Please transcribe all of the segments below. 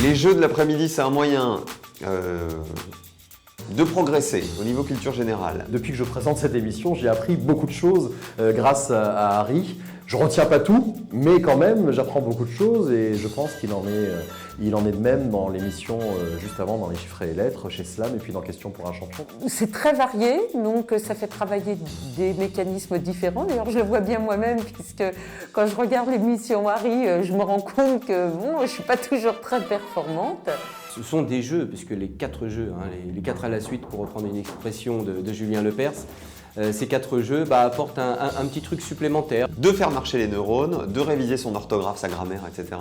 Les jeux de l'après-midi, c'est un moyen de progresser au niveau culture générale. Depuis que je présente cette émission, j'ai appris beaucoup de choses grâce à Harry. Je ne retiens pas tout, mais quand même, j'apprends beaucoup de choses et je pense qu'il en est de même dans l'émission juste avant, dans les chiffres et les lettres, chez Slam et puis dans Question pour un champion. C'est très varié, donc ça fait travailler des mécanismes différents. D'ailleurs, je le vois bien moi-même, puisque quand je regarde l'émission Harry, je me rends compte que bon, je ne suis pas toujours très performante. Ce sont des jeux, puisque les 4 jeux, les 4 à la suite, pour reprendre une expression de Julien Lepers, ces 4 jeux apportent un petit truc supplémentaire. De faire marcher les neurones, de réviser son orthographe, sa grammaire, etc.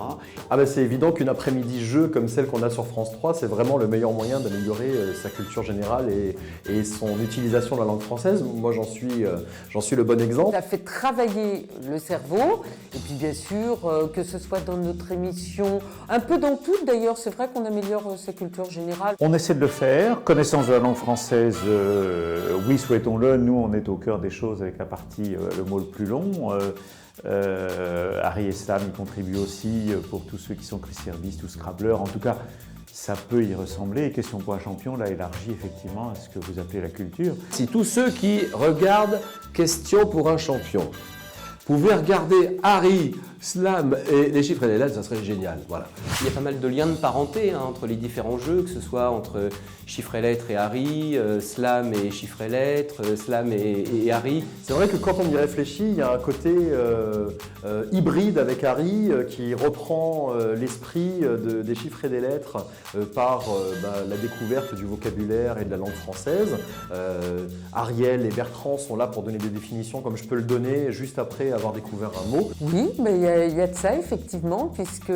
Ah ben c'est évident qu'une après-midi jeu comme celle qu'on a sur France 3, c'est vraiment le meilleur moyen d'améliorer sa culture générale et son utilisation de la langue française. Moi, j'en suis le bon exemple. Ça fait travailler le cerveau, et puis bien sûr, que ce soit dans notre émission, un peu dans tout d'ailleurs, c'est vrai qu'on améliore sa culture générale. On essaie de le faire. Connaissance de la langue française, oui, souhaitons-le. Nous, on est au cœur des choses avec la partie, le mot le plus long. Harry et Slam y contribuent aussi pour tous ceux qui sont cruciverbistes ou scrabbleurs. En tout cas, ça peut y ressembler. Et Question pour un champion l'a élargi effectivement à ce que vous appelez la culture. Si tous ceux qui regardent Question pour un champion pouvaient regarder Harry, Slam et les chiffres et les lettres, ça serait génial. Voilà. Il y a pas mal de liens de parenté entre les différents jeux, que ce soit entre chiffres et lettres et Harry, Slam et chiffres et lettres, Slam et Harry. C'est vrai que quand on y réfléchit, il y a un côté hybride avec Harry qui reprend l'esprit des chiffres et des lettres par la découverte du vocabulaire et de la langue française. Ariel et Bertrand sont là pour donner des définitions comme je peux le donner juste après avoir découvert un mot. Oui, mais il y a de ça effectivement, puisque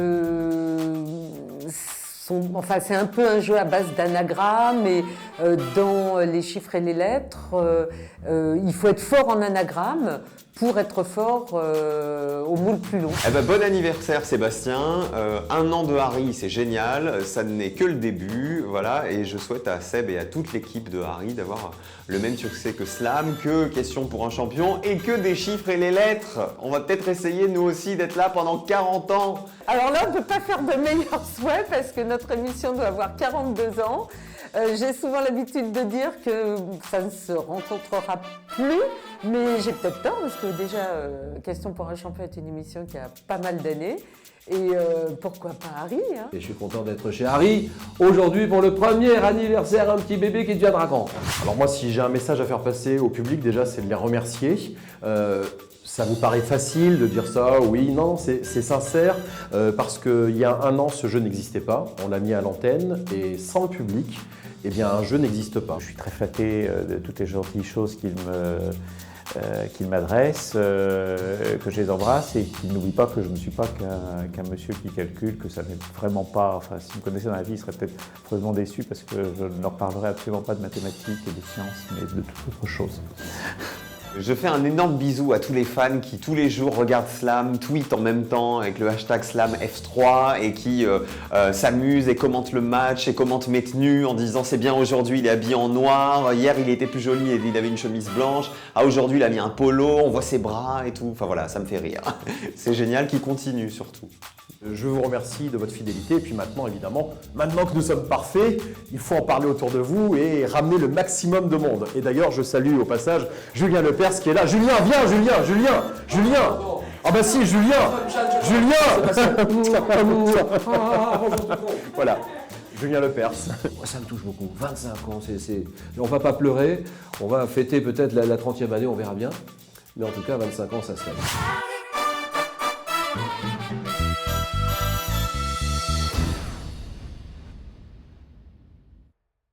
c'est un peu un jeu à base d'anagrammes et dans les chiffres et les lettres, il faut être fort en anagramme pour être fort au mot le plus long. Eh ben, bon anniversaire Sébastien, 1 an de Harry, c'est génial, ça n'est que le début, voilà, et je souhaite à Seb et à toute l'équipe de Harry d'avoir le même succès que Slam, que Question pour un champion et que des chiffres et les lettres. On va peut-être essayer nous aussi d'être là pendant 40 ans. Alors là, on ne peut pas faire de meilleurs souhaits parce que notre émission doit avoir 42 ans. J'ai souvent l'habitude de dire que ça ne se rencontrera plus, mais j'ai peut-être tort parce que déjà, Question pour un champion est une émission qui a pas mal d'années. Et pourquoi pas Harry Et je suis content d'être chez Harry aujourd'hui pour le premier anniversaire, un petit bébé qui deviendra grand. Alors moi, si j'ai un message à faire passer au public, déjà, c'est de les remercier. Ça vous paraît facile de dire ça? Oui, non, c'est sincère parce qu'il y a 1 an, ce jeu n'existait pas. On l'a mis à l'antenne et sans le public, eh bien, un jeu n'existe pas. Je suis très flatté de toutes les gentilles choses qu'il m'adresse, que je les embrasse et qu'il n'oublie pas que je ne suis pas qu'un monsieur qui calcule, que ça n'est vraiment pas, enfin s'il me connaissait dans la vie, il serait peut-être vraiment déçu parce que je ne leur parlerai absolument pas de mathématiques et de sciences, mais de toute autre chose. Je fais un énorme bisou à tous les fans qui tous les jours regardent Slam, tweetent en même temps avec le hashtag SlamF3 et qui s'amusent et commentent le match et commentent mes tenues en disant c'est bien aujourd'hui il est habillé en noir, hier il était plus joli et il avait une chemise blanche, aujourd'hui il a mis un polo, on voit ses bras et tout, enfin voilà ça me fait rire. C'est génial qu'il continue surtout. Je vous remercie de votre fidélité et puis maintenant évidemment, maintenant que nous sommes parfaits, il faut en parler autour de vous et ramener le maximum de monde. Et d'ailleurs je salue au passage Julien Lepers qui est là. Julien, viens Julien. Ah bah si, Julien. Voilà, Julien Lepers. Moi, ça me touche beaucoup, 25 ans, on va pas pleurer, on va fêter peut-être la 30e année, on verra bien, mais en tout cas 25 ans ça se fait.